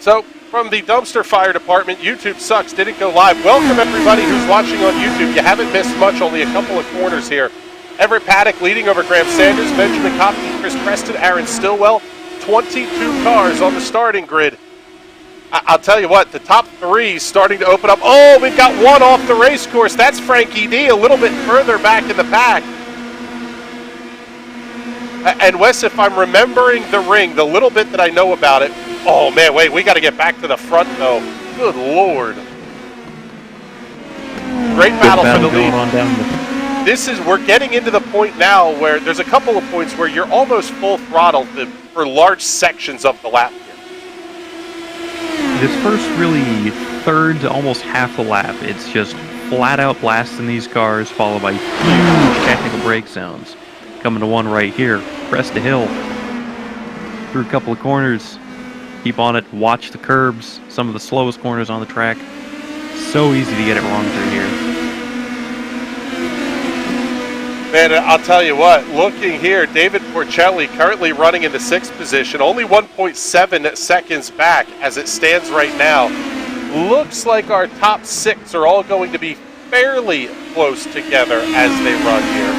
So, from the Dumpster Fire Department, YouTube Sucks didn't go live. Welcome everybody who's watching on YouTube. You haven't missed much, only a couple of corners here. Everett Paddock leading over Graham Sanders, Benjamin Kopke, Chris Preston, Aaron Stillwell. 22 cars on the starting grid. I'll tell you what, the top three starting to open up. Oh, we've got one off the race course. That's Frankie D, a little bit further back in the pack. And Wes, if I'm remembering the ring, the little bit that I know about it, oh man, wait, we got to get back to the front though. Good Lord. Great battle for the lead. We're getting into the point now where there's a couple of points where you're almost full throttle for large sections of the lap here. This first really third to almost half the lap, it's just flat out blasting these cars, followed by huge technical brake zones. Coming to one right here, crest to hill, through a couple of corners, keep on it, watch the curbs, some of the slowest corners on the track. So easy to get it wrong through here. Man, I'll tell you what, looking here, David Porcelli currently running in the 6th position, only 1.7 seconds back as it stands right now. Looks like our top 6 are all going to be fairly close together as they run here.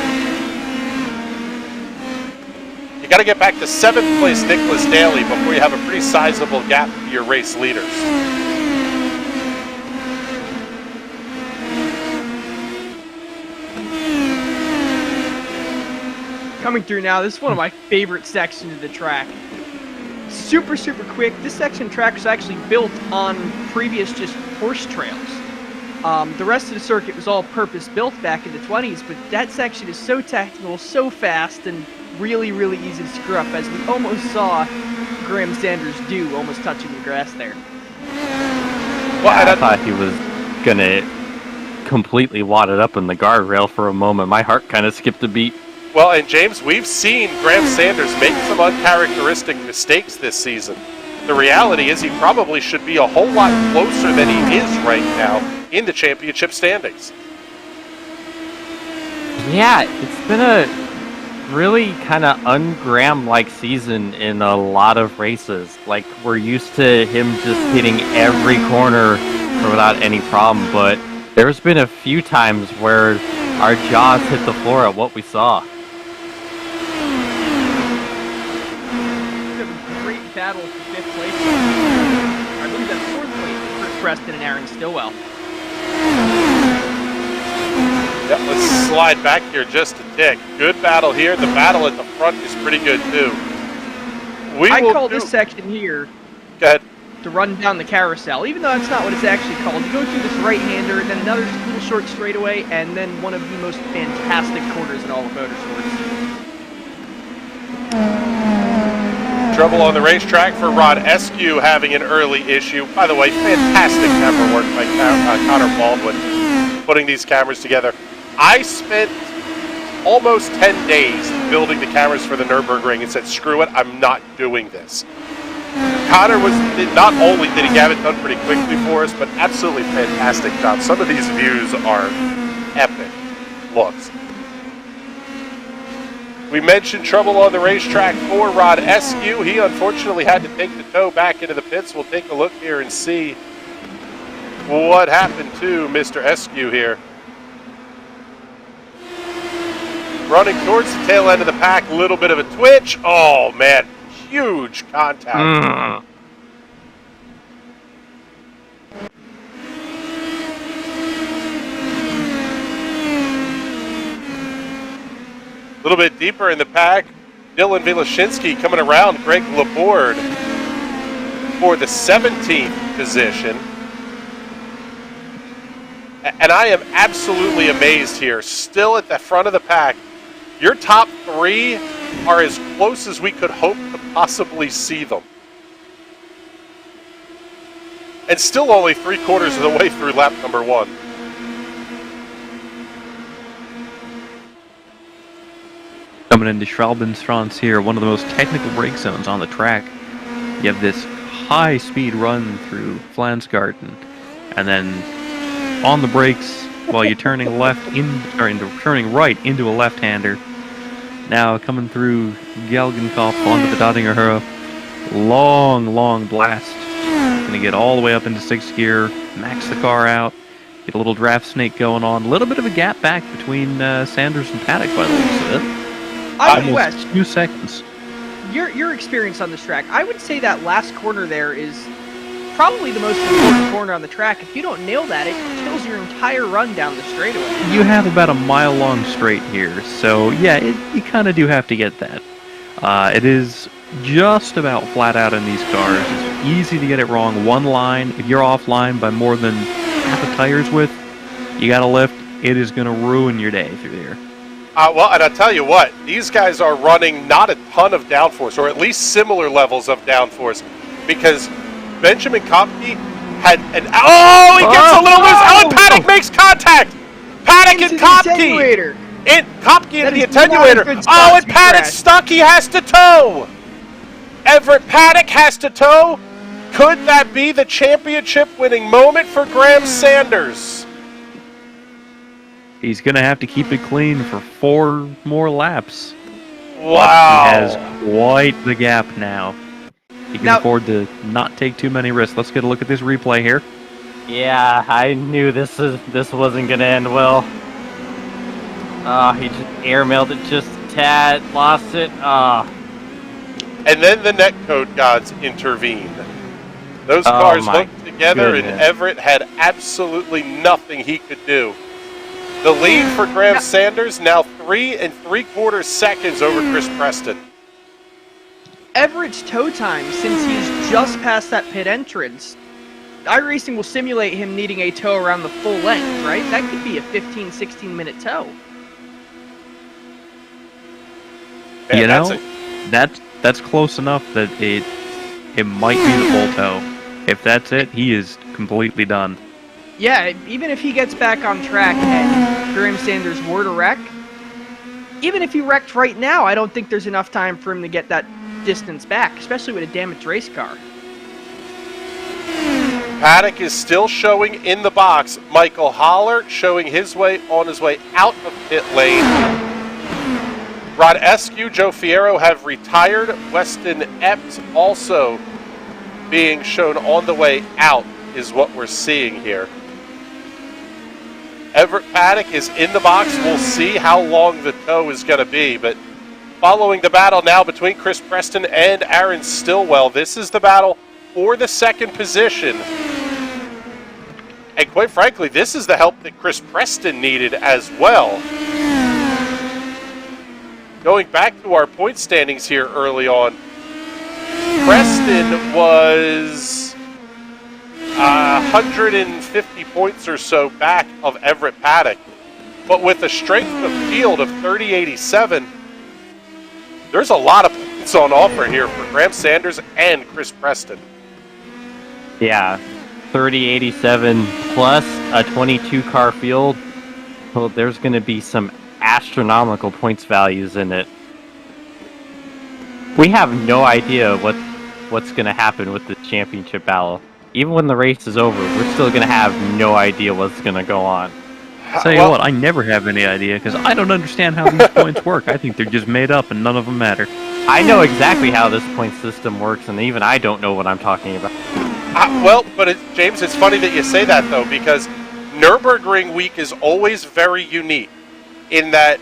You got to get back to 7th place Nicholas Daly before you have a pretty sizable gap to your race leaders. Coming through now, this is one of my favorite sections of the track. Super, super quick. This section of track was actually built on previous just horse trails. The rest of the circuit was all purpose-built back in the 20s, but that section is so technical, so fast, and really, really easy to screw up, as we almost saw Graham Sanders do, almost touching the grass there. Well, I thought he was going to completely wad it up in the guardrail for a moment. My heart kind of skipped a beat. Well, and James, we've seen Graham Sanders make some uncharacteristic mistakes this season. The reality is he probably should be a whole lot closer than he is right now in the championship standings. Yeah, it's been a really kind of un-Graham-like season in a lot of races. Like, we're used to him just hitting every corner without any problem, but there's been a few times where our jaws hit the floor at what we saw. Battle for 5th place. I believe that's 4th place for Chris Preston and Aaron Stillwell. Yeah, let's slide back here just a tick. Good battle here. The battle at the front is pretty good too. I call this section here Go ahead. to run down the carousel, even though that's not what it's actually called. You go through this right-hander, then another little short straightaway, and then one of the most fantastic corners in all of motorsports. Trouble on the racetrack for Rod Eskew having an early issue. By the way, fantastic camera work by Connor Baldwin putting these cameras together. I spent almost 10 days building the cameras for the Nurburgring and said, screw it, I'm not doing this. Connor not only did he have it done pretty quickly for us, but absolutely fantastic job. Some of these views are epic looks. We mentioned trouble on the racetrack for Rod Eskew. He unfortunately had to take the tow back into the pits. We'll take a look here and see what happened to Mr. Eskew here. Running towards the tail end of the pack, a little bit of a twitch. Oh man, huge contact. A little bit deeper in the pack, Dylan Vilashinsky coming around Greg Laborde for the 17th position. And I am absolutely amazed here. Still at the front of the pack, your top 3 are as close as we could hope to possibly see them. And still only 3/4 of the way through lap number 1. Coming into Schwalbenstrasse here, one of the most technical brake zones on the track. You have this high-speed run through Flansgarten, and then on the brakes while you're turning turning right into a left-hander. Now coming through Gelgenkopf onto the Dottinger Hura. Long blast going to get all the way up into 6th gear, max the car out, get a little draft snake going on. A little bit of a gap back between Sanders and Paddock by the looks of it. Almost 2 seconds. Your experience on this track, I would say that last corner there is probably the most important corner on the track. If you don't nail that, it kills your entire run down the straightaway. You have about a mile-long straight here, so yeah, you kind of do have to get that. It is just about flat out in these cars. It's easy to get it wrong. One line, if you're offline by more than half a tire's width, you got to lift. It is going to ruin your day through there. Well, and I'll tell you what, these guys are running not a ton of downforce, or at least similar levels of downforce, because Benjamin Kopke had an... Oh, he gets a little loose! Oh, and Paddock makes contact! Paddock and Kopke! Kopke into the attenuator. Oh, and Paddock's stuck! He has to tow! Everett Paddock has to tow? Could that be the championship-winning moment for Graham Sanders? He's going to have to keep it clean for 4 more laps. Wow. He has quite the gap now. He can afford to not take too many risks. Let's get a look at this replay here. Yeah, I knew this wasn't going to end well. He just airmailed it just a tad, lost it. And then the netcode gods intervened. Those cars looked together, and Everett had absolutely nothing he could do. The lead for Graham Sanders now 3 3/4 seconds over Chris Preston. Everett's tow time, since he's just past that pit entrance, iRacing will simulate him needing a tow around the full length, right? That could be a 15, 16-minute tow. Man, you know, that's close enough that it might be the full tow. If that's it, he is completely done. Yeah, even if he gets back on track and Graham Sanders were to wreck, even if he wrecked right now, I don't think there's enough time for him to get that distance back, especially with a damaged race car. Paddock is still showing in the box. Michael Holler showing his way on his way out of pit lane. Rod Eskew, Joe Fierro have retired. Weston Epps also being shown on the way out is what we're seeing here. Everett Paddock is in the box. We'll see how long the tow is going to be, but following the battle now between Chris Preston and Aaron Stillwell, this is the battle for the second position. And quite frankly, this is the help that Chris Preston needed as well. Going back to our point standings here early on, Preston was 150 points or so back of Everett Paddock. But with a strength of field of 30.87, there's a lot of points on offer here for Graham Sanders and Chris Preston. Yeah, 30.87 plus a 22-car field. Well, there's going to be some astronomical points values in it. We have no idea what's going to happen with the championship battle. Even when the race is over, we're still going to have no idea what's going to go on. Tell you what, I never have any idea because I don't understand how these points work. I think they're just made up and none of them matter. I know exactly how this point system works, and even I don't know what I'm talking about. James, it's funny that you say that, though, because Nurburgring week is always very unique in that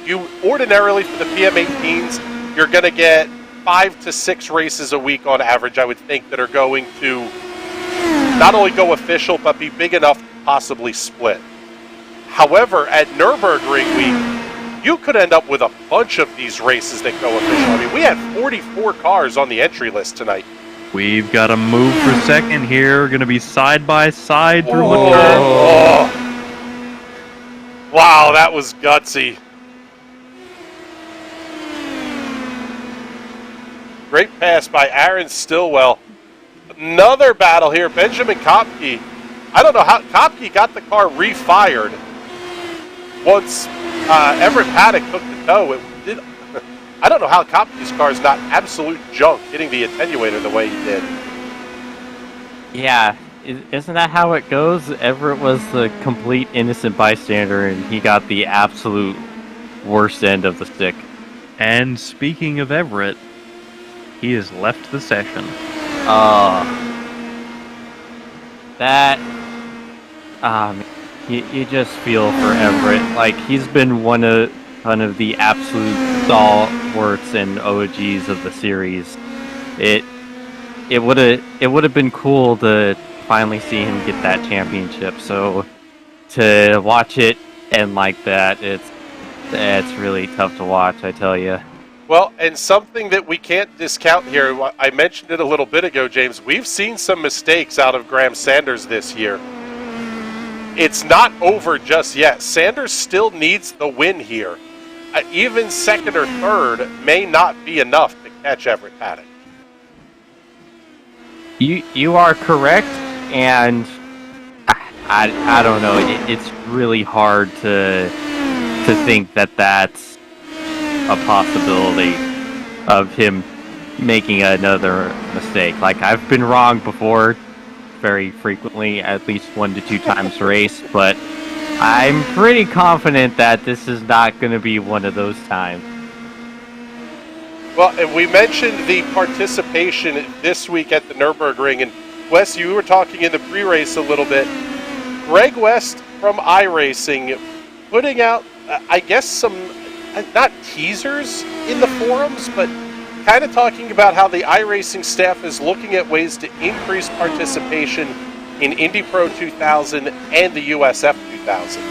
you ordinarily, for the PM18s, you're going to get 5 to 6 races a week on average, I would think, that are going to not only go official, but be big enough to possibly split. However, at Nürburgring week, you could end up with a bunch of these races that go official. I mean, we had 44 cars on the entry list tonight. We've got a move for second here. Going to be side by side through the turn. Oh. Wow, that was gutsy. Great pass by Aaron Stillwell. Another battle here. Benjamin Kopke. I don't know how Kopke got the car refired once Everett Paddock took the tow. I don't know how Kopke's car is not absolute junk hitting the attenuator the way he did. Yeah, isn't that how it goes? Everett was the complete innocent bystander, and he got the absolute worst end of the stick. And speaking of Everett, he has left the session. That, you just feel for Everett. Like, he's been one of the absolute stalwarts and OGs of the series. It would have been cool to finally see him get that championship. So to watch it end like that, it's really tough to watch, I tell you. Well, and something that we can't discount here, I mentioned it a little bit ago, James, we've seen some mistakes out of Graham Sanders this year. It's not over just yet. Sanders still needs the win here. Even second or third may not be enough to catch Everett Paddock. You are correct, and I don't know. It's really hard to think that that's a possibility of him making another mistake. Like, I've been wrong before, very frequently, at least 1 to 2 times a race, but I'm pretty confident that this is not going to be one of those times. Well, and we mentioned the participation this week at the Nurburgring, and Wes, you were talking in the pre-race a little bit. Greg West from iRacing putting out, I guess, some, not teasers in the forums, but kind of talking about how the iRacing staff is looking at ways to increase participation in Indy Pro 2000 and the USF 2000.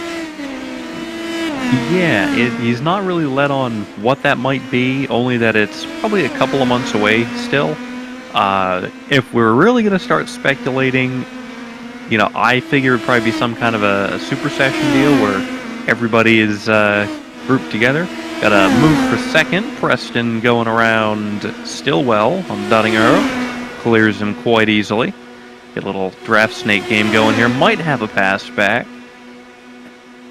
Yeah, he's not really let on what that might be, only that it's probably a couple of months away still. If we're really going to start speculating, I figure it'd probably be some kind of a super session deal where everybody is grouped together. Got a move for second. Preston going around Stillwell on Dunning Arrow. Clears him quite easily. Get a little draft snake game going here. Might have a pass back.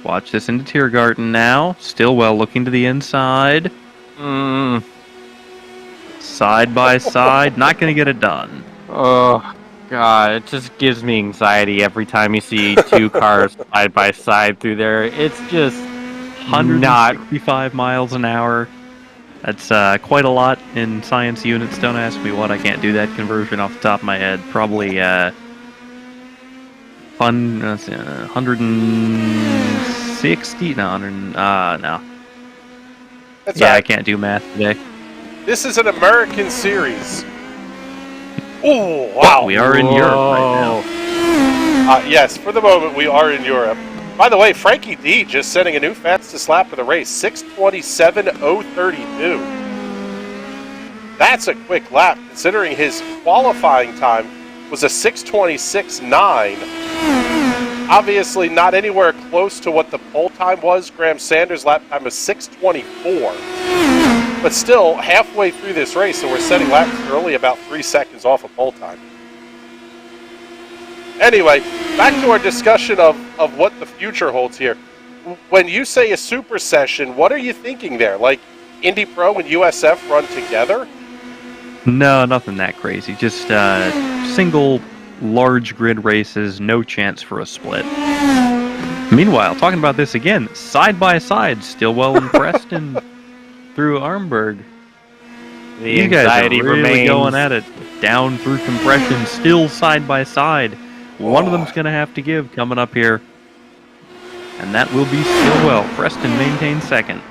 Watch this into Tiergarten now. Stillwell looking to the inside. Side by side. Not going to get it done. Oh, God. It just gives me anxiety every time you see 2 cars side by side through there. It's just 165 miles an hour. That's quite a lot in science units. Don't ask me what. I can't do that conversion off the top of my head. Probably 160? No, no. That's yeah, right. I can't do math today. This is an American series. Oh, wow. We are in Europe right now. Yes, for the moment we are in Europe. By the way, Frankie D just setting a new fastest lap of the race, 6:27.032. That's a quick lap, considering his qualifying time was a 6:26.9. Obviously not anywhere close to what the pole time was. Graham Sanders' lap time was 6:24. But still, halfway through this race, and we're setting laps early, about 3 seconds off of pole time. Anyway, back to our discussion of what the future holds here. When you say a super session, what are you thinking there? Like Indy Pro and USF run together? No, nothing that crazy. Just single large grid races, no chance for a split. Meanwhile, talking about this again, side by side, Stillwell and Preston through Armberg. You guys are really going at it. Down through compression, still side by side. One of them's going to have to give coming up here. And that will be Stillwell. Preston maintains second.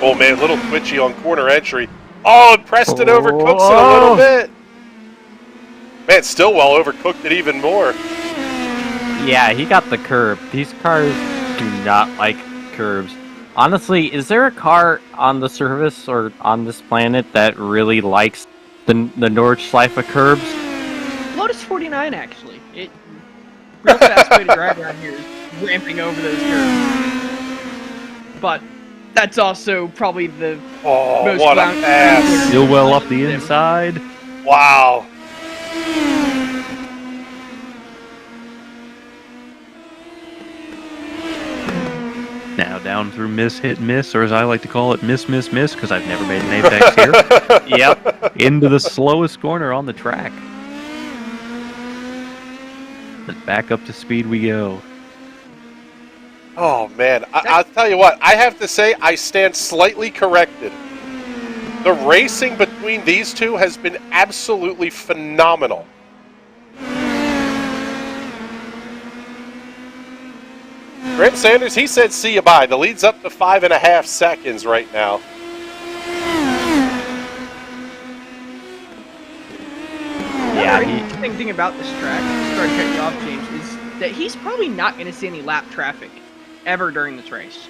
Oh, man, a little twitchy on corner entry. Oh, and Preston overcooks it a little bit. Man, Stillwell overcooked it even more. Yeah, he got the curb. These cars do not like curbs. Honestly, is there a car on the surface or on this planet that really likes the Nordschleife curbs? Lotus 49, actually. Real fast way to drive around here is ramping over those curves. But that's also probably the most what a pass. Stillwell up the inside. Wow. Now down through miss, hit, miss, or as I like to call it, miss, miss, miss, because I've never made an apex here. Yep. Into the slowest corner on the track. And back up to speed we go. Oh, man. I'll tell you what. I have to say I stand slightly corrected. The racing between these two has been absolutely phenomenal. Graham Sanders, he said see you bye. The lead's up to 5.5 seconds right now. Yeah, the interesting thing about this track, sorry to cut you off, James, is that he's probably not going to see any lap traffic ever during this race.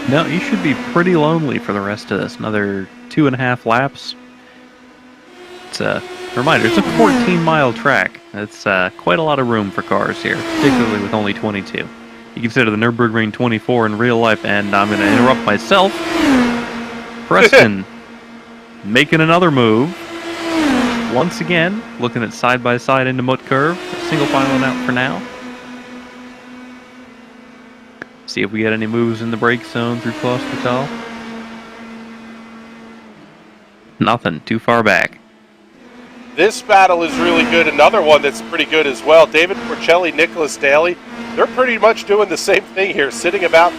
No, you should be pretty lonely for the rest of this. Another 2.5 laps. It's a reminder, it's a 14-mile track. That's quite a lot of room for cars here, particularly with only 22. You consider the Nurburgring 24 in real life, and I'm going to interrupt myself. Preston making another move. Once again, looking at side-by-side into Mut Curve. Single filing out for now. See if we get any moves in the brake zone through Klostertal. Nothing. Too far back. This battle is really good. Another one that's pretty good as well. David Porcelli, Nicholas Daly. They're pretty much doing the same thing here, sitting about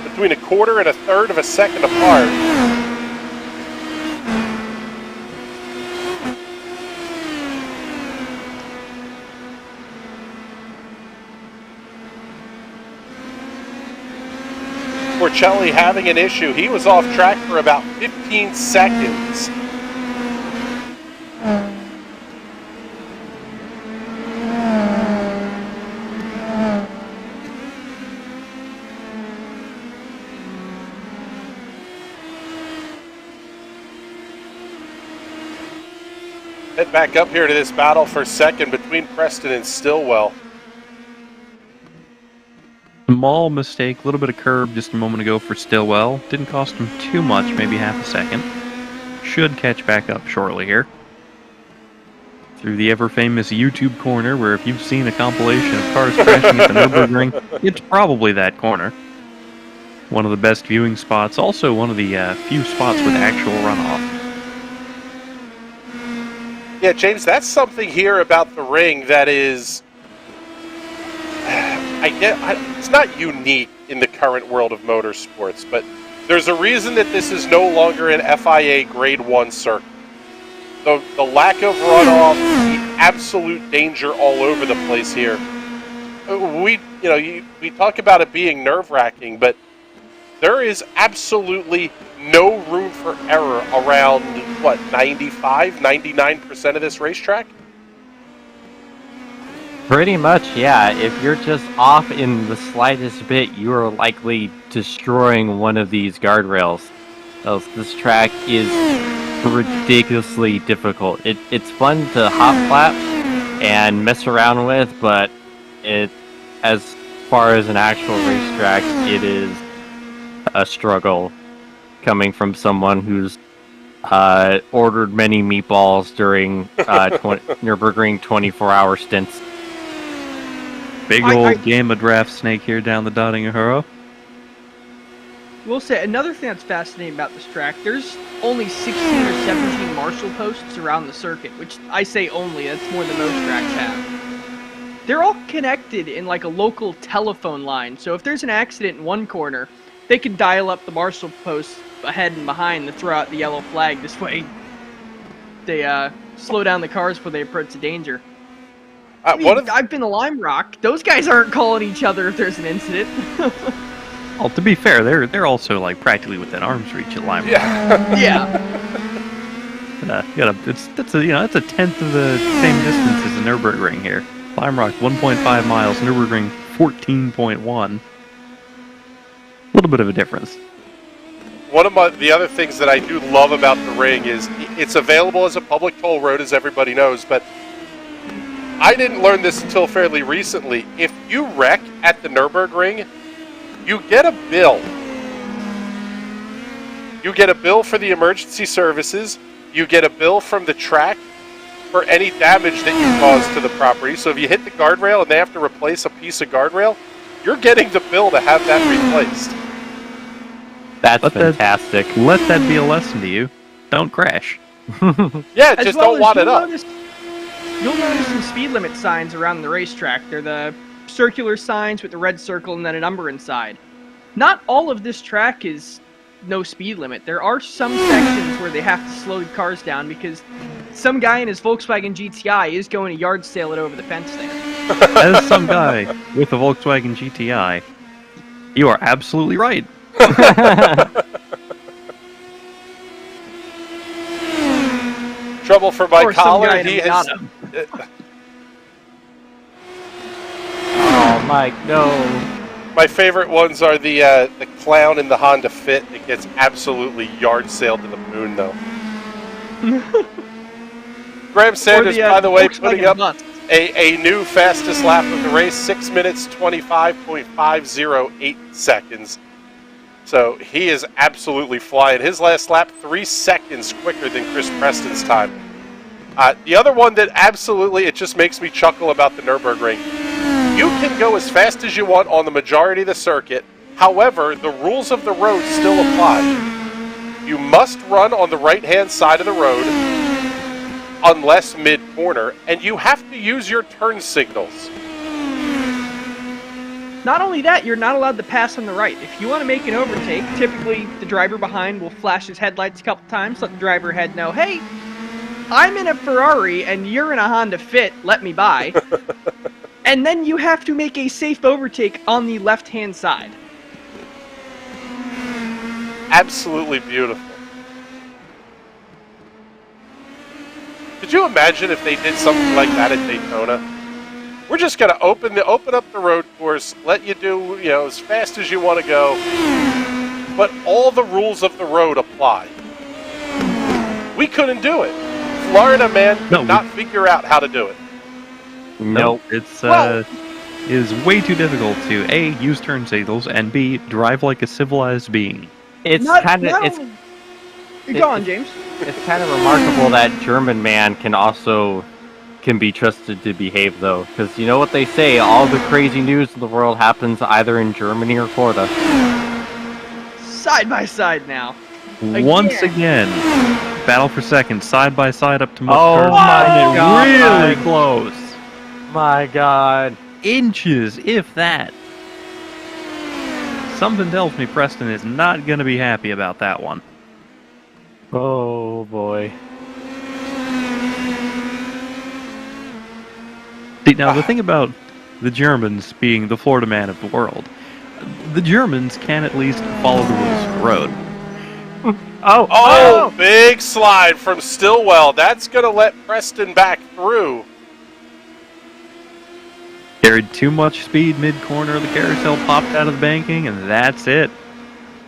between a quarter and a third of a second apart. Porcelli having an issue. He was off track for about 15 seconds. Head back up here to this battle for second between Preston and Stillwell. Small mistake, a little bit of curb just a moment ago for Stillwell. Didn't cost him too much, maybe half a second. Should catch back up shortly here. Through the ever-famous YouTube corner, where if you've seen a compilation of cars crashing at the Nurburgring, it's probably that corner. One of the best viewing spots, also one of the few spots with actual runoff. Yeah, James, that's something here about the ring that is... it's not unique in the current world of motorsports, but there's a reason that this is no longer an FIA Grade 1 circuit. The lack of runoff, the absolute danger all over the place here. We talk about it being nerve-wracking, but there is absolutely no room for error around, 95, 99% of this racetrack? Pretty much, yeah. If you're just off in the slightest bit, you are likely destroying one of these guardrails. This track is ridiculously difficult. It's fun to hop flap and mess around with, but as far as an actual racetrack, it is a struggle coming from someone who's ordered many meatballs during Nurburgring 24-hour stints. Big old game of draft snake here down the Dottinger Harrow. We'll say another thing that's fascinating about this track, there's only 16 or 17 marshal posts around the circuit, which I say only, that's more than most tracks have. They're all connected in like a local telephone line, so if there's an accident in one corner, they can dial up the marshal posts ahead and behind to throw out the yellow flag. This way they slow down the cars before they approach the danger. I've been to Lime Rock. Those guys aren't calling each other if there's an incident. Well, to be fair, they're also like practically within arm's reach at Lime Rock. Yeah. It's a tenth of the same distance as the Nurburgring here. Lime Rock 1.5 miles, Nurburgring 14.1. A little bit of a difference. One of the other things that I do love about the ring is it's available as a public toll road, as everybody knows, but I didn't learn this until fairly recently. If you wreck at the Nürburgring, you get a bill. You get a bill for the emergency services. You get a bill from the track for any damage that you cause to the property. So if you hit the guardrail and they have to replace a piece of guardrail, you're getting the bill to have that replaced. That's fantastic. Let that be a lesson to you. Don't crash. Yeah, just don't wad it up. You'll notice some speed limit signs around the racetrack. They're the circular signs with the red circle and then a number inside. Not all of this track is no speed limit. There are some sections where they have to slow the cars down because some guy in his Volkswagen GTI is going to yard sale it over the fence there. As some guy with a Volkswagen GTI, you are absolutely right. Trouble for my Or some collar. guy in a He has. Miata. Oh, Mike, no. My favorite ones are the clown in the Honda Fit that gets absolutely yard sailed to the moon, though. Graham Sanders, by the way, putting up a new fastest lap of the race, 6 minutes 25.508 seconds. So he is absolutely flying. His last lap, 3 seconds quicker than Chris Preston's time. The other one that absolutely, it just makes me chuckle about the Nurburgring. You can go as fast as you want on the majority of the circuit. However, the rules of the road still apply. You must run on the right-hand side of the road unless mid-corner, and you have to use your turn signals. Not only that, you're not allowed to pass on the right. If you want to make an overtake, typically the driver behind will flash his headlights a couple times, let the driver ahead know, hey, I'm in a Ferrari and you're in a Honda Fit, let me by. And then you have to make a safe overtake on the left-hand side. Absolutely beautiful. Could you imagine if they did something like that at Daytona? We're just going to open up the road course, let you do, as fast as you want to go, but all the rules of the road apply. We couldn't do it. Florida man could not figure out how to do it. Nope. It's is way too difficult to A, use turn signals, and B, drive like a civilized being. It's Go on, James. It's kind of remarkable that German man can be trusted to behave, though, because you know what they say, all the crazy news in the world happens either in Germany or Florida. Side by side now. Once again, battle for second, side by side up to Oh my God. Really close. My God. Inches, if that. Something tells me Preston is not going to be happy about that one. Oh boy. See, now the thing about the Germans being the Florida man of the world, the Germans can at least follow the rules of the road. Oh, big slide from Stillwell. That's going to let Preston back through. Carried too much speed mid-corner, the carousel popped out of the banking, and that's it.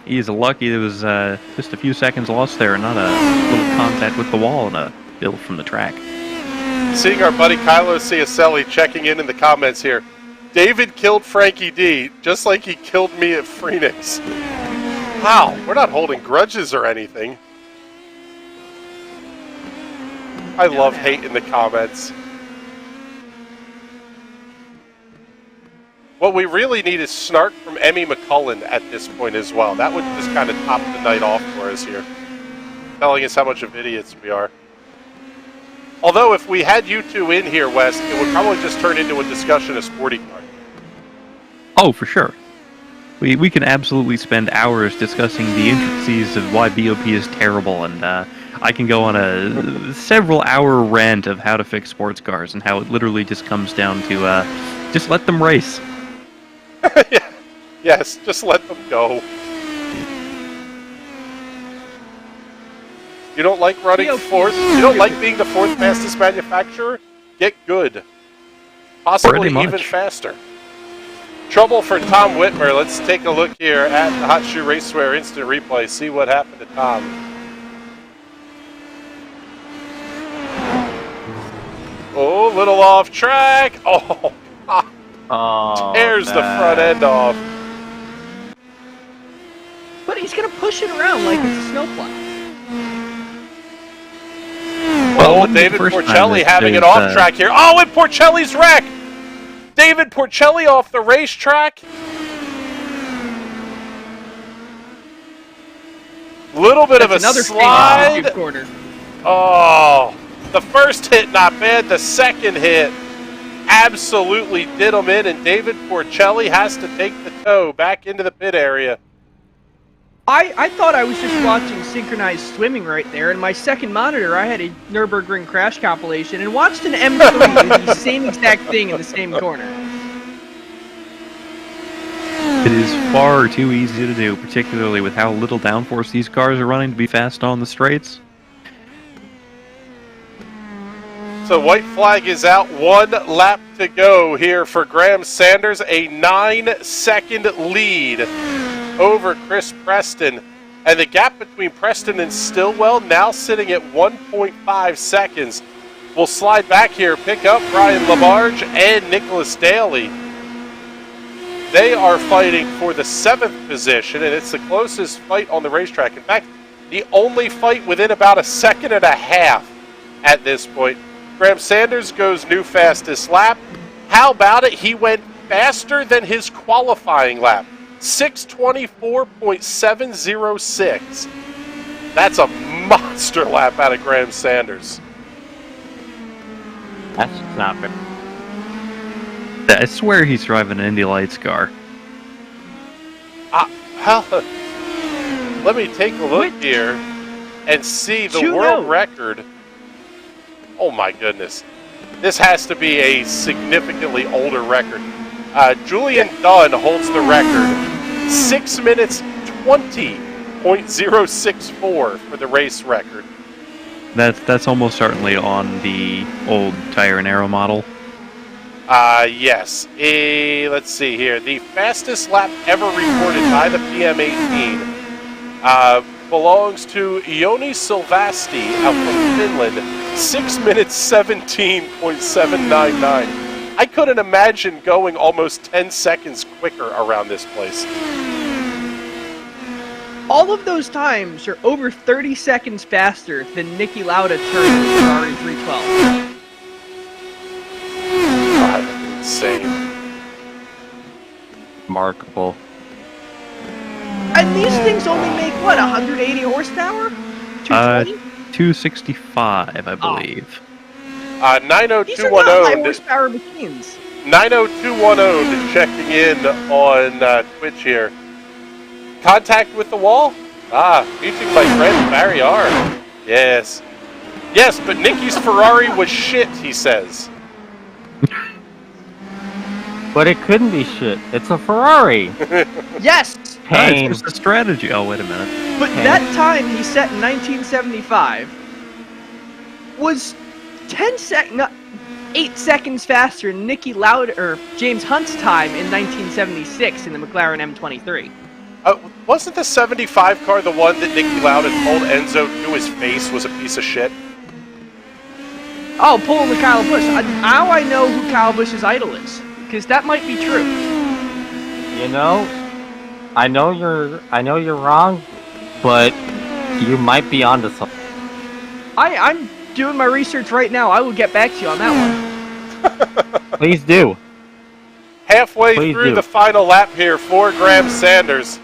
He's lucky there was just a few seconds lost there, not a little contact with the wall and a bill from the track. Seeing our buddy Kylo Ciacelli checking in the comments here. David killed Frankie D, just like he killed me at Phoenix. Wow, we're not holding grudges or anything. I love hate in the comments. What we really need is snark from Emmy McCullen at this point as well. That would just kind of top the night off for us here. Telling us how much of idiots we are. Although if we had you two in here, Wes, it would probably just turn into a discussion of Sporty Car. Oh, for sure. We can absolutely spend hours discussing the intricacies of why BOP is terrible, and I can go on a several-hour rant of how to fix sports cars and how it literally just comes down to just let them race. Yeah. Yes, just let them go. You don't like running fourth? You don't like being the fourth fastest manufacturer? Get good. Possibly even faster. Trouble for Tom Whitmer. Let's take a look here at the Hot Shoe Racewear Instant Replay. See what happened to Tom. Oh, little off track. Oh, tears the front end off. But he's going to push it around like it's a snowplow. Well, with David Porcelli having it off track here. Oh, and Porcelli's wreck! David Porcelli off the racetrack. Little bit of a slide. Oh, the first hit not bad. The second hit absolutely did him in, and David Porcelli has to take the tow back into the pit area. I thought I was just watching synchronized swimming right there. In my second monitor, I had a Nurburgring crash compilation and watched an M3 do the same exact thing in the same corner. It is far too easy to do, particularly with how little downforce these cars are running to be fast on the straights. So white flag is out. 1 lap to go here for Graham Sanders. A 9-second lead over Chris Preston. And the gap between Preston and Stillwell now sitting at 1.5 seconds. We'll slide back here, pick up Brian Lamarge and Nicholas Daly. They are fighting for the 7th position, and it's the closest fight on the racetrack. In fact, the only fight within about a second and a half at this point. Graham Sanders goes new fastest lap. How about it? He went faster than his qualifying lap. 6:24.706. That's a monster lap out of Graham Sanders. That's not fair. I swear he's driving an Indy Lights car. Let me take a look here and see the world record. Oh my goodness. This has to be a significantly older record. Julian Dunn holds the record. 6 minutes 20.064 for the race record. That's almost certainly on the old Tire and Aero model. Yes. Let's see here. The fastest lap ever recorded by the PM18 belongs to Joni Silvasti out from Finland. 6 minutes 17.799. I couldn't imagine going almost 10 seconds quicker around this place. All of those times are over 30 seconds faster than Niki Lauda turned the Ferrari 312. God, insane. Remarkable. And these things only make, what, 180 horsepower? 220? 265, I believe. These are not high 90210. horsepower machines. 90210 checking in on Twitch here. Contact with the wall? Meeting my friend Barry R. Yes. Yes, but Nicky's Ferrari was shit, he says. But it couldn't be shit. It's a Ferrari. Yes! Pain. It's just a strategy. Oh, wait a minute. But that time he set in 1975 was 8 seconds faster than Niki Lauda or James Hunt's time in 1976 in the McLaren M23. Wasn't the 75 car the one that Niki Lauda told Enzo to his face was a piece of shit? Oh, pulling the Kyle Busch. Now I know who Kyle Busch's idol is, because that might be true. You know, I know you're wrong, but you might be onto something. I'm doing my research right now. I will get back to you on that one. Please do. Halfway Please through do. the final lap here for Graham Sanders.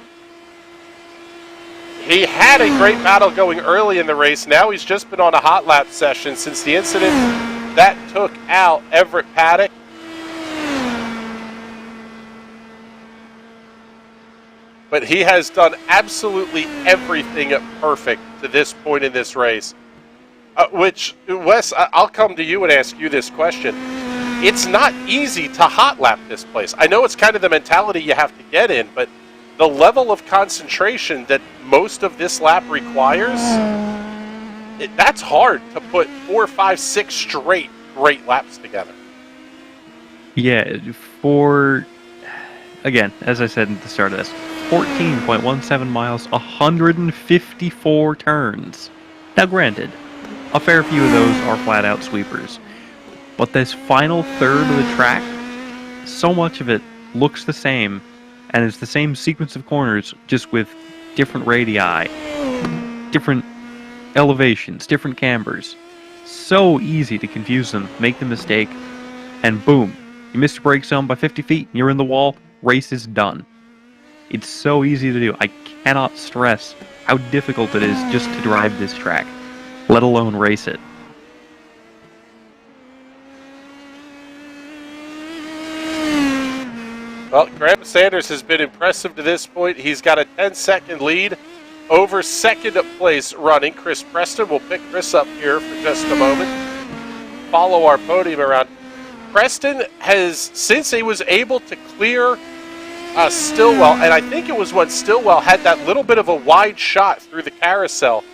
He had a great battle going early in the race. Now he's just been on a hot lap session since the incident that took out Everett Paddock. But he has done absolutely everything perfect to this point in this race. Which, Wes, I'll come to you and ask you this question. It's not easy to hot lap this place. I know it's kind of the mentality you have to get in, but the level of concentration that most of this lap requires, that's hard to put 4, 5, 6 straight great laps together. Yeah, again, as I said at the start of this, 14.17 miles, 154 turns. Now granted, a fair few of those are flat-out sweepers. But this final third of the track, so much of it looks the same, and it's the same sequence of corners, just with different radii, different elevations, different cambers. So easy to confuse them, make the mistake, and boom, you missed your brake zone by 50 feet, and you're in the wall, race is done. It's so easy to do. I cannot stress how difficult it is just to drive this track, let alone race it. Well, Graham Sanders has been impressive to this point. He's got a 10-second lead over second place running. Chris Preston, we'll pick Chris up here for just a moment. Follow our podium around. Preston has, since he was able to clear Stillwell, and I think it was when Stillwell had that little bit of a wide shot through the carousel,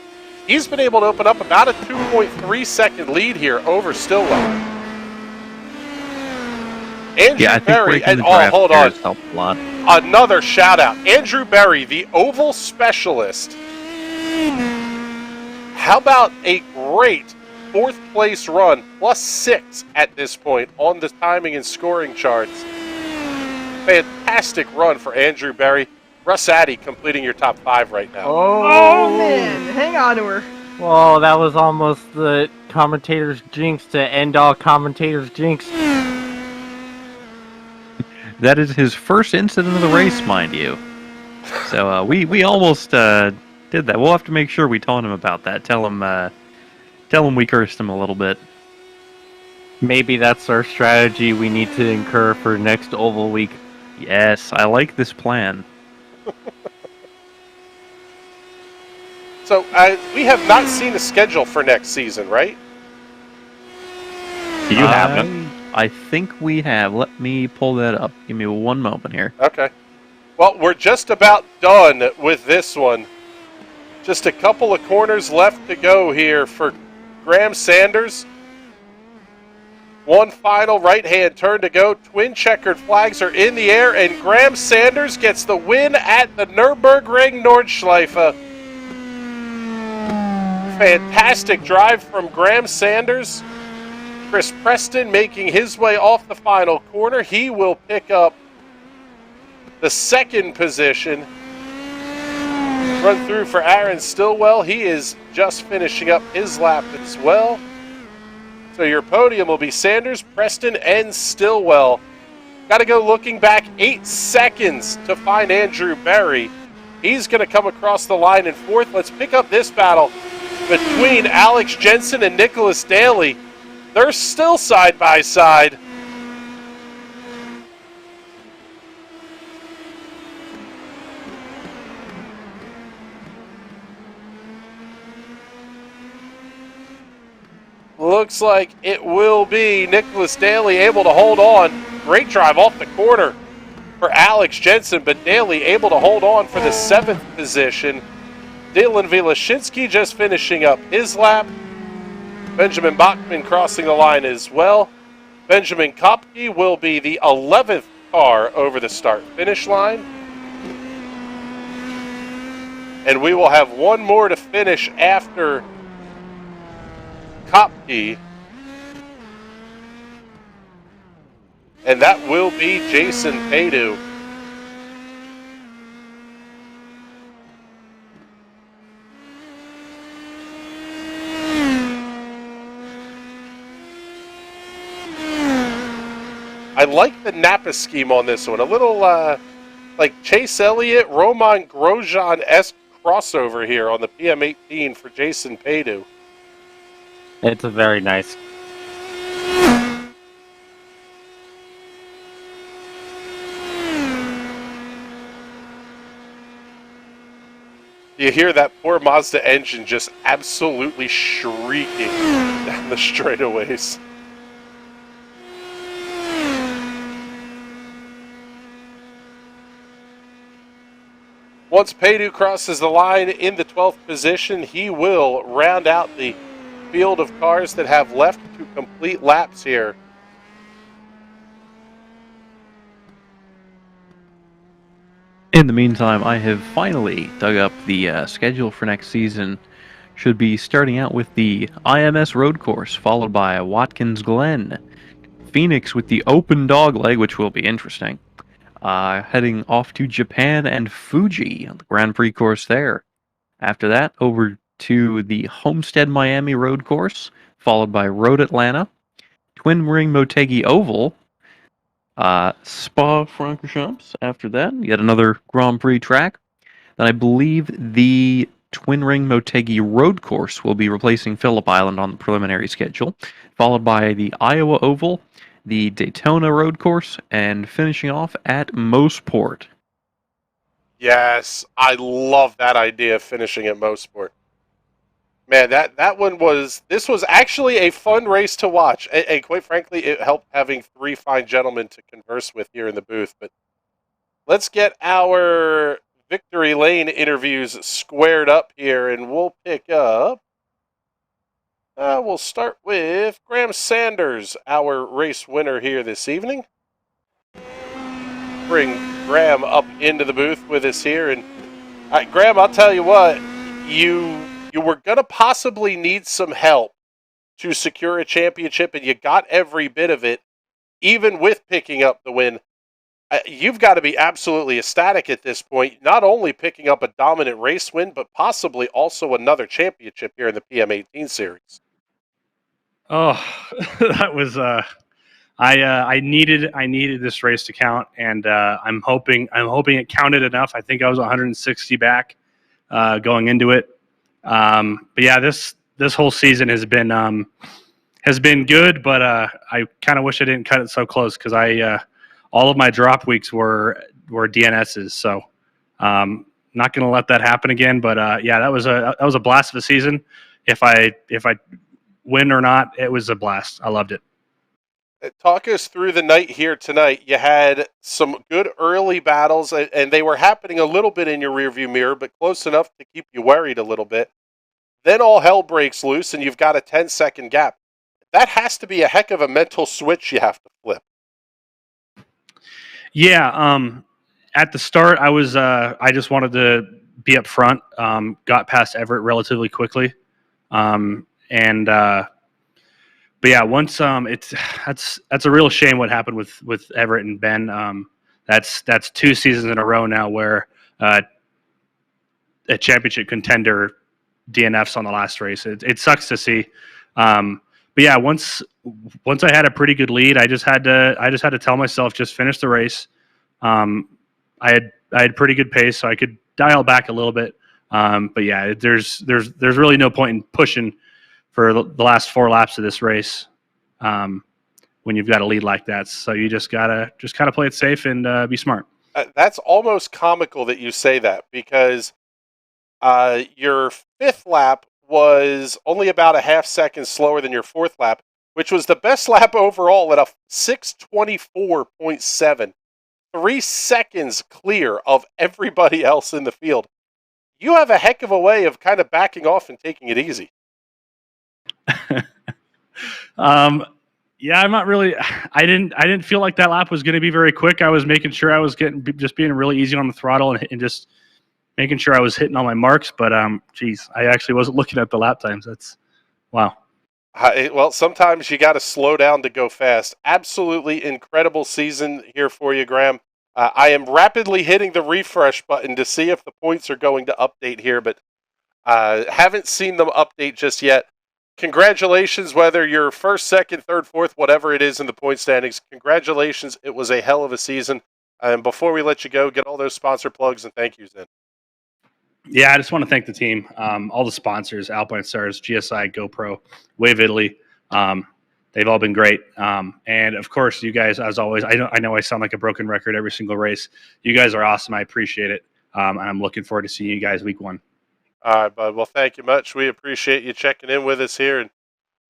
he's been able to open up about a 2.3 second lead here over Stillwell. Andrew Berry, and hold on. Helped a lot. Another shout out. Andrew Berry, the oval specialist. How about a great fourth place run, +6 at this point on the timing and scoring charts. Fantastic run for Andrew Berry. Russ Addy completing your top 5 right now. Oh man, hang on to her. Well, that was almost the commentator's jinx to end all commentators' jinx. That is his first incident of the race, mind you. So we almost did that. We'll have to make sure we taunt him about that. Tell him we cursed him a little bit. Maybe that's our strategy we need to incur for next Oval Week. Yes, I like this plan. So we have not seen a schedule for next season, right? You haven't? I think we have. Let me pull that up. Give me one moment here. Okay. Well, we're just about done with this one. Just a couple of corners left to go here for Graham Sanders. One final right-hand turn to go. Twin checkered flags are in the air, and Graham Sanders gets the win at the Nurburgring Nordschleife. Fantastic drive from Graham Sanders. Chris Preston making his way off the final corner. He will pick up the second position. Run through for Aaron Stillwell. He is just finishing up his lap as well. So your podium will be Sanders, Preston, and Stillwell. Got to go looking back 8 seconds to find Andrew Berry. He's going to come across the line in fourth. Let's pick up this battle between Alex Jensen and Nicholas Daly. They're still side by side. Looks like it will be Nicholas Daly able to hold on. Great drive off the corner for Alex Jensen, but Daly able to hold on for the 7th position. Dylan Vilashinsky just finishing up his lap. Benjamin Bachman crossing the line as well. Benjamin Kopke will be the 11th car over the start-finish line. And we will have one more to finish after Kopke. And that will be Jason Padu. I like the Napa scheme on this one. A little like Chase Elliott, Roman Grosjean-esque crossover here on the PM18 for Jason Padu. It's a very nice. You hear that poor Mazda engine just absolutely shrieking down the straightaways. Once Padu crosses the line in the 12th position, he will round out the field of cars that have left to complete laps here. In the meantime, I have finally dug up the schedule for next season. Should be starting out with the IMS road course, followed by Watkins Glen. Phoenix with the open dog leg, which will be interesting. Heading off to Japan and Fuji on the Grand Prix course there. After that, over to the Homestead Miami road course, followed by Road Atlanta, Twin Ring Motegi Oval, Spa-Francorchamps. After that, yet another Grand Prix track. Then I believe the Twin Ring Motegi road course will be replacing Phillip Island on the preliminary schedule, followed by the Iowa Oval, the Daytona road course, and finishing off at Moseport. Yes, I love that idea of finishing at Mosport. Man, that one was. This was actually a fun race to watch, and quite frankly, it helped having three fine gentlemen to converse with here in the booth. But let's get our Victory Lane interviews squared up here, and we'll pick up. We'll start with Graham Sanders, our race winner here this evening. Bring Graham up into the booth with us here, and Graham, I'll tell you what, you were gonna possibly need some help to secure a championship, and you got every bit of it, even with picking up the win. You've got to be absolutely ecstatic at this point, not only picking up a dominant race win, but possibly also another championship here in the PM18 series. Oh, that was I needed this race to count, and I'm hoping it counted enough. I think I was 160 back going into it. But yeah, this whole season has been good, but I kind of wish I didn't cut it so close, because all of my drop weeks were DNSs. So not going to let that happen again. But yeah, that was a blast of a season. If I win or not, it was a blast. I loved it. Talk us through the night here tonight. You had some good early battles, and they were happening a little bit in your rearview mirror, but close enough to keep you worried a little bit. Then all hell breaks loose, and you've got a 10-second gap. That has to be a heck of a mental switch you have to flip. Yeah. At the start, I just wanted to be up front. Got past Everett relatively quickly. But yeah, once that's a real shame what happened with Everett and Ben. That's 2 seasons in a row now where a championship contender DNFs on the last race. It sucks to see. But yeah, once I had a pretty good lead, I just had to tell myself, just finish the race. I had pretty good pace, so I could dial back a little bit. But yeah, there's really no point in pushing for the last 4 laps of this race when you've got a lead like that. So you just gotta kind of play it safe and be smart. That's almost comical that you say that, because your 5th lap was only about a half second slower than your 4th lap, which was the best lap overall at a 6:24.7, 3 seconds clear of everybody else in the field. You have a heck of a way of kind of backing off and taking it easy. Yeah, I'm not really. I didn't feel like that lap was going to be very quick. I was making sure I was being really easy on the throttle and just making sure I was hitting all my marks. But geez, I actually wasn't looking at the lap times. That's wow. Well, sometimes you got to slow down to go fast. Absolutely incredible season here for you, Graham. I am rapidly hitting the refresh button to see if the points are going to update here, but haven't seen them update just yet. Congratulations, whether you're 1st, 2nd, 3rd, 4th, whatever it is in the point standings. Congratulations. It was a hell of a season. And before we let you go, get all those sponsor plugs and thank yous in. Yeah, I just want to thank the team, all the sponsors, Alpine Stars, GSI, GoPro, Wave Italy. They've all been great. And of course, you guys, as always, I know I sound like a broken record every single race. You guys are awesome. I appreciate it. And I'm looking forward to seeing you guys week 1. All right, bud. Well, thank you much. We appreciate you checking in with us here. And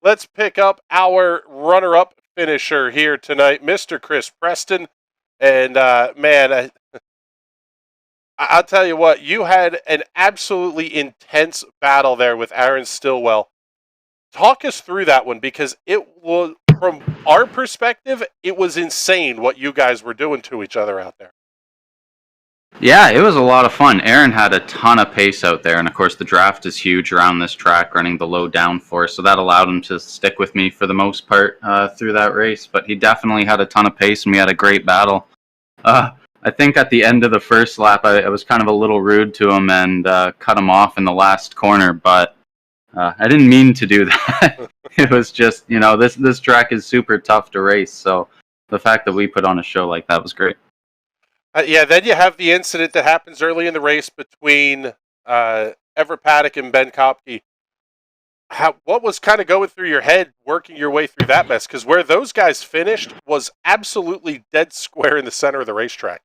let's pick up our runner-up finisher here tonight, Mr. Chris Preston. And, man, I'll tell you what, you had an absolutely intense battle there with Aaron Stillwell. Talk us through that one, because it was, from our perspective, it was insane what you guys were doing to each other out there. Yeah, it was a lot of fun. Aaron had a ton of pace out there, and of course the draft is huge around this track, running the low downforce, so that allowed him to stick with me for the most part through that race. But he definitely had a ton of pace, and we had a great battle. I think at the end of the 1st lap, I was kind of a little rude to him and cut him off in the last corner, but I didn't mean to do that. It was just, this track is super tough to race, so the fact that we put on a show like that was great. Yeah, then you have the incident that happens early in the race between Everett Paddock and Ben Kopke. What was kind of going through your head working your way through that mess? Because where those guys finished was absolutely dead square in the center of the racetrack.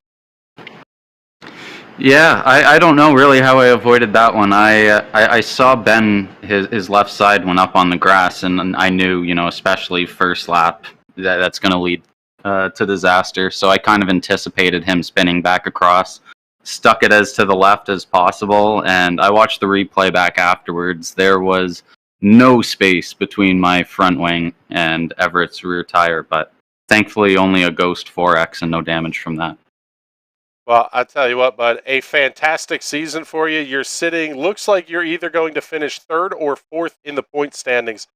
Yeah, I don't know really how I avoided that one. I saw Ben, his left side went up on the grass, and I knew, especially first lap, that's going to lead to disaster. So I kind of anticipated him spinning back across, stuck it as to the left as possible, and I watched the replay back afterwards. There was no space between my front wing and Everett's rear tire, but thankfully only a Ghost 4X and no damage from that. Well, I tell you what, bud, a fantastic season for you. You're sitting, looks like you're either going to finish third or fourth in the point standings.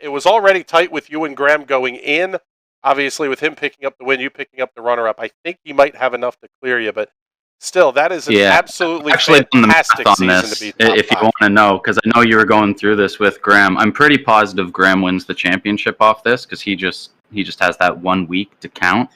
It was already tight with you and Graham going in. Obviously, with him picking up the win, you picking up the runner-up. I think he might have enough to clear you, but still, that is an absolutely fantastic on season this, to be top if you five. want to know, because I know you were going through this with Graham. I'm pretty positive Graham wins the championship off this because he just has that 1 week to count.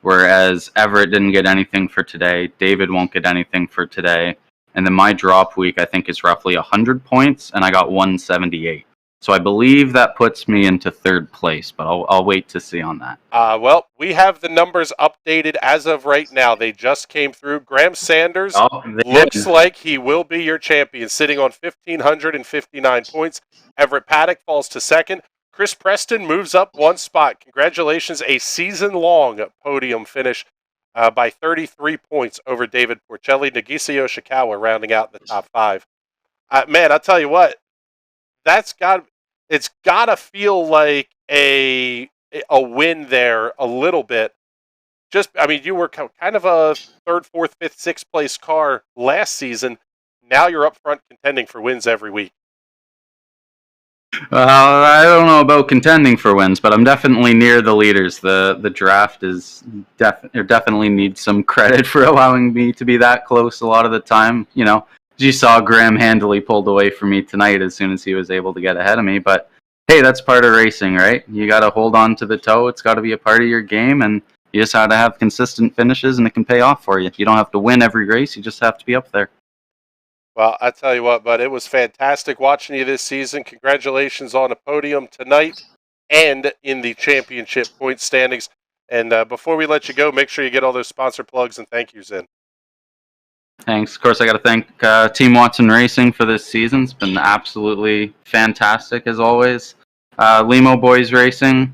Whereas Everett didn't get anything for today, David won't get anything for today, and then my drop week I think is roughly 100 points, and I got 178. So I believe that puts me into third place, but I'll wait to see on that. Well, we have the numbers updated as of right now. They just came through. Graham Sanders looks like he will be your champion, sitting on 1,559 points. Everett Paddock falls to second. Chris Preston moves up one spot. Congratulations, a season-long podium finish by 33 points over David Porcelli. Nagisa Yoshikawa rounding out the top five. Man, I'll tell you what, it's got to feel like a win there a little bit. You were kind of a third, fourth, fifth, sixth place car last season. Now you're up front contending for wins every week. I don't know about contending for wins, but I'm definitely near the leaders. The draft is definitely needs some credit for allowing me to be that close a lot of the time. You saw Graham handily pulled away from me tonight as soon as he was able to get ahead of me. But hey, that's part of racing, right? You got to hold on to the toe. It's got to be a part of your game, and you just have to have consistent finishes, and it can pay off for you. You don't have to win every race. You just have to be up there. Well, I tell you what, bud, it was fantastic watching you this season. Congratulations on a podium tonight and in the championship point standings. And before we let you go, make sure you get all those sponsor plugs and thank yous in. Thanks. Of course, I got to thank Team Watson Racing for this season. It's been absolutely fantastic, as always. Limo Boys Racing.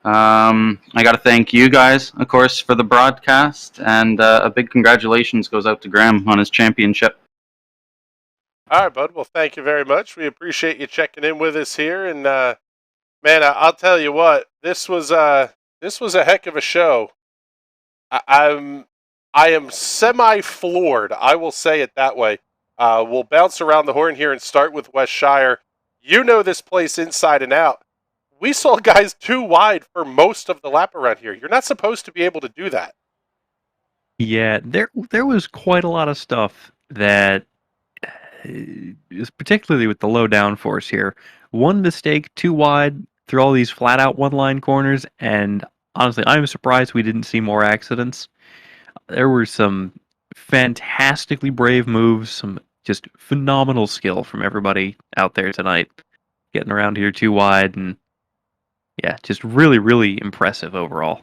I got to thank you guys, of course, for the broadcast. And a big congratulations goes out to Graham on his championship. All right, bud. Well, thank you very much. We appreciate you checking in with us here. And, man, I'll tell you what, this was a heck of a show. I am semi-floored. I will say it that way. We'll bounce around the horn here and start with West Shire. You know this place inside and out. We saw guys too wide for most of the lap around here. You're not supposed to be able to do that. Yeah, there was quite a lot of stuff that, particularly with the low downforce here. One mistake too wide through all these flat-out one-line corners, and honestly, I'm surprised we didn't see more accidents. There were some fantastically brave moves, some just phenomenal skill from everybody out there tonight, getting around here too wide, and yeah, just really, really impressive overall.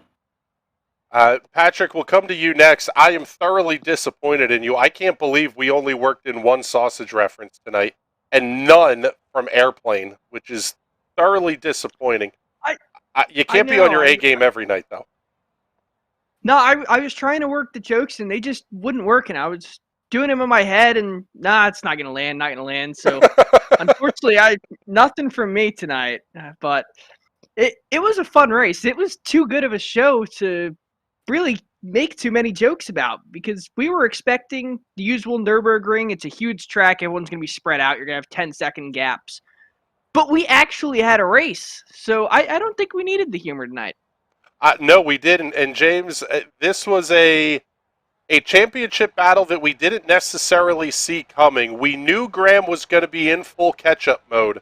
Patrick, we'll come to you next. I am thoroughly disappointed in you. I can't believe we only worked in one sausage reference tonight and none from Airplane, which is thoroughly disappointing. You can't be on your A game every night, though. No, I was trying to work the jokes, and they just wouldn't work, and I was doing them in my head, and it's not going to land, So, unfortunately, nothing from me tonight, but it was a fun race. It was too good of a show to really make too many jokes about, because we were expecting the usual Nurburgring. It's a huge track. Everyone's going to be spread out. You're going to have 10-second gaps. But we actually had a race, so I don't think we needed the humor tonight. No, we didn't. And James, this was a championship battle that we didn't necessarily see coming. We knew Graham was going to be in full catch-up mode.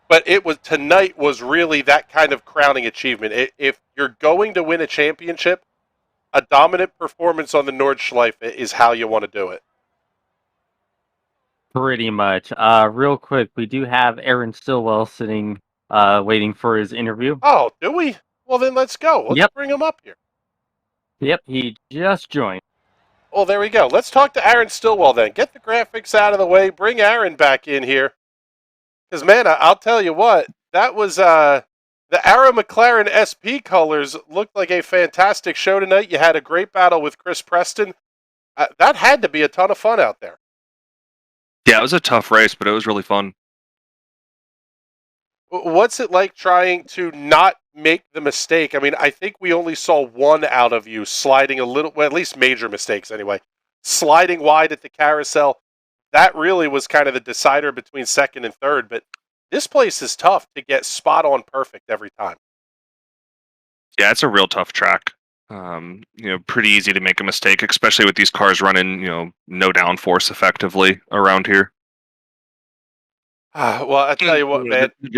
But tonight was really that kind of crowning achievement. If you're going to win a championship, a dominant performance on the Nordschleife is how you want to do it. Pretty much. Real quick, we do have Aaron Stillwell sitting, waiting for his interview. Oh, do we? Well, then let's go. Let's bring him up here. Yep, he just joined. Well, there we go. Let's talk to Aaron Stillwell then. Get the graphics out of the way. Bring Aaron back in here. Because, man, I'll tell you what. That was the Arrow McLaren SP colors looked like a fantastic show tonight. You had a great battle with Chris Preston. That had to be a ton of fun out there. Yeah, it was a tough race, but it was really fun. What's it like trying to not make the mistake? I mean, I think we only saw one out of you sliding a little, well, at least major mistakes anyway. Sliding wide at the carousel. That really was kind of the decider between second and third. But this place is tough to get spot on perfect every time. Yeah, it's a real tough track. Pretty easy to make a mistake, especially with these cars running, no downforce effectively around here. Well, I tell you what, man. The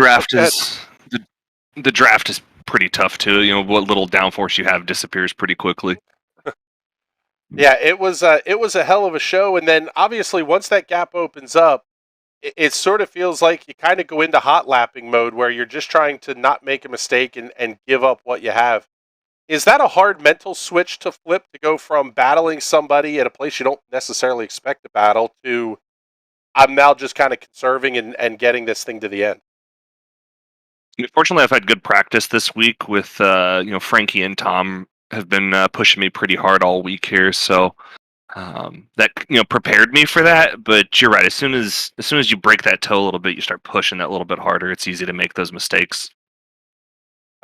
draft is pretty tough too. What little downforce you have disappears pretty quickly. Yeah, it was a hell of a show, and then obviously once that gap opens up, it sort of feels like you kind of go into hot lapping mode where you're just trying to not make a mistake and give up what you have. Is that a hard mental switch to flip to go from battling somebody at a place you don't necessarily expect to battle to I'm now just kind of conserving and getting this thing to the end? Fortunately, I've had good practice this week with Frankie and Tom have been pushing me pretty hard all week here, so that prepared me for that. But you're right. As soon as you break that toe a little bit, you start pushing that little bit harder. It's easy to make those mistakes.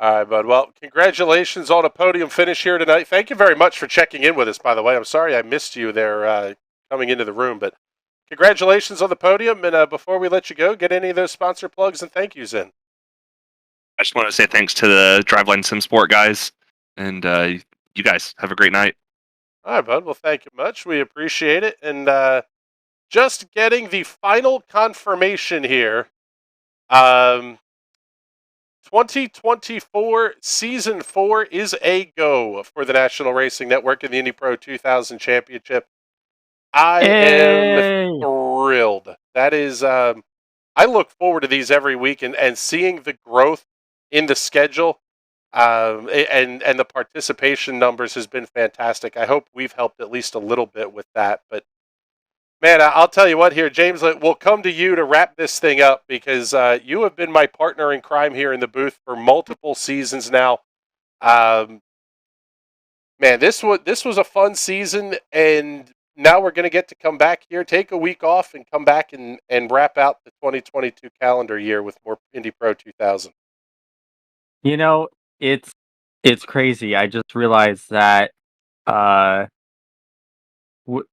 All right, bud. Well, congratulations on a podium finish here tonight. Thank you very much for checking in with us, by the way. I'm sorry I missed you there coming into the room, but congratulations on the podium. And before we let you go, get any of those sponsor plugs and thank yous in. I just want to say thanks to the Driveline Sim Sport guys, and you guys have a great night. All right, bud. Well, thank you much. We appreciate it. And just getting the final confirmation here. 2024 Season 4 is a go for the National Racing Network and the Indy Pro 2000 Championship. I am thrilled. That is, I look forward to these every week and seeing the growth in the schedule and the participation numbers has been fantastic. I hope we've helped at least a little bit with that. But man, I'll tell you what here, James, we'll come to you to wrap this thing up because you have been my partner in crime here in the booth for multiple seasons now. Man, this was a fun season, and now we're going to get to come back here, take a week off, and come back and wrap out the 2022 calendar year with more Indy Pro 2000. It's crazy. I just realized that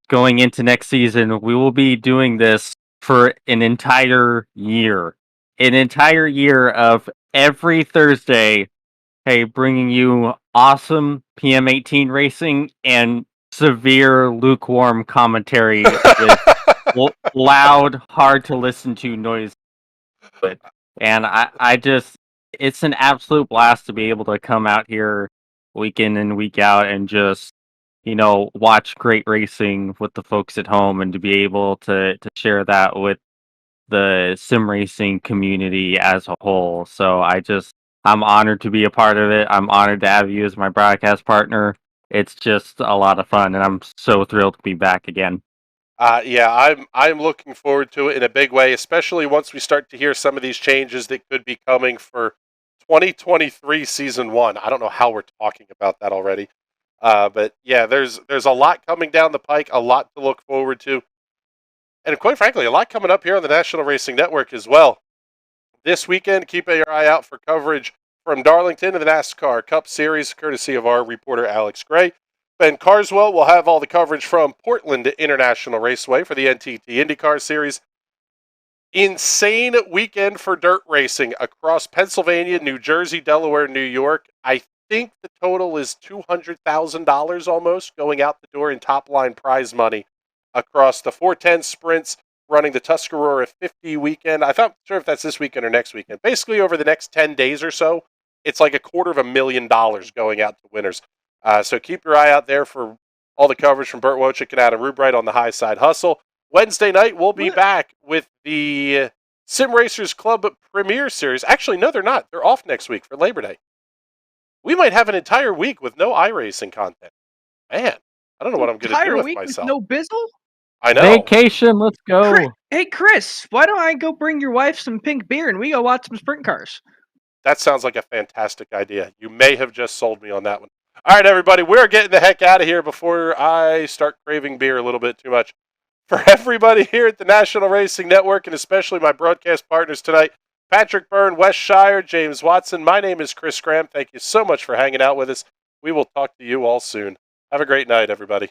going into next season, we will be doing this for an entire year. An entire year of every Thursday, hey, bringing you awesome PM18 racing and severe lukewarm commentary with loud, hard to listen to noise. And I just, it's an absolute blast to be able to come out here week in and week out and just watch great racing with the folks at home and to be able to share that with the sim racing community as a whole. So I'm honored to be a part of it. I'm honored to have you as my broadcast partner. It's just a lot of fun, and I'm so thrilled to be back again. Yeah, I'm looking forward to it in a big way, especially once we start to hear some of these changes that could be coming for 2023 Season 1. I don't know how we're talking about that already. But yeah, there's a lot coming down the pike, a lot to look forward to. And quite frankly, a lot coming up here on the National Racing Network as well. This weekend, keep your eye out for coverage from Darlington to the NASCAR Cup Series, courtesy of our reporter Alex Gray. Ben Carswell will have all the coverage from Portland International Raceway for the NTT IndyCar Series. Insane weekend for dirt racing across Pennsylvania, New Jersey, Delaware, New York. I think the total is $200,000 almost going out the door in top line prize money across the 410 sprints, running the Tuscarora 50 weekend. I'm not sure if that's this weekend or next weekend. Basically, over the next 10 days or so, it's like $250,000 going out to winners. So keep your eye out there for all the coverage from Burt Wojcik and Adam Rubright on the High Side Hustle. Wednesday night, we'll be back with the Sim Racers Club Premier Series. Actually, no, they're not. They're off next week for Labor Day. We might have an entire week with no iRacing content. Man, I don't know what I'm going to do Entire with week myself. with no Bizzle? I know. Vacation, let's go. Hey, Chris, why don't I go bring your wife some pink beer and we go watch some sprint cars? That sounds like a fantastic idea. You may have just sold me on that one. All right, everybody, we're getting the heck out of here before I start craving beer a little bit too much. For everybody here at the National Racing Network, and especially my broadcast partners tonight, Patrick Byrne, Wes Shire, James Watson, my name is Chris Graham. Thank you so much for hanging out with us. We will talk to you all soon. Have a great night, everybody.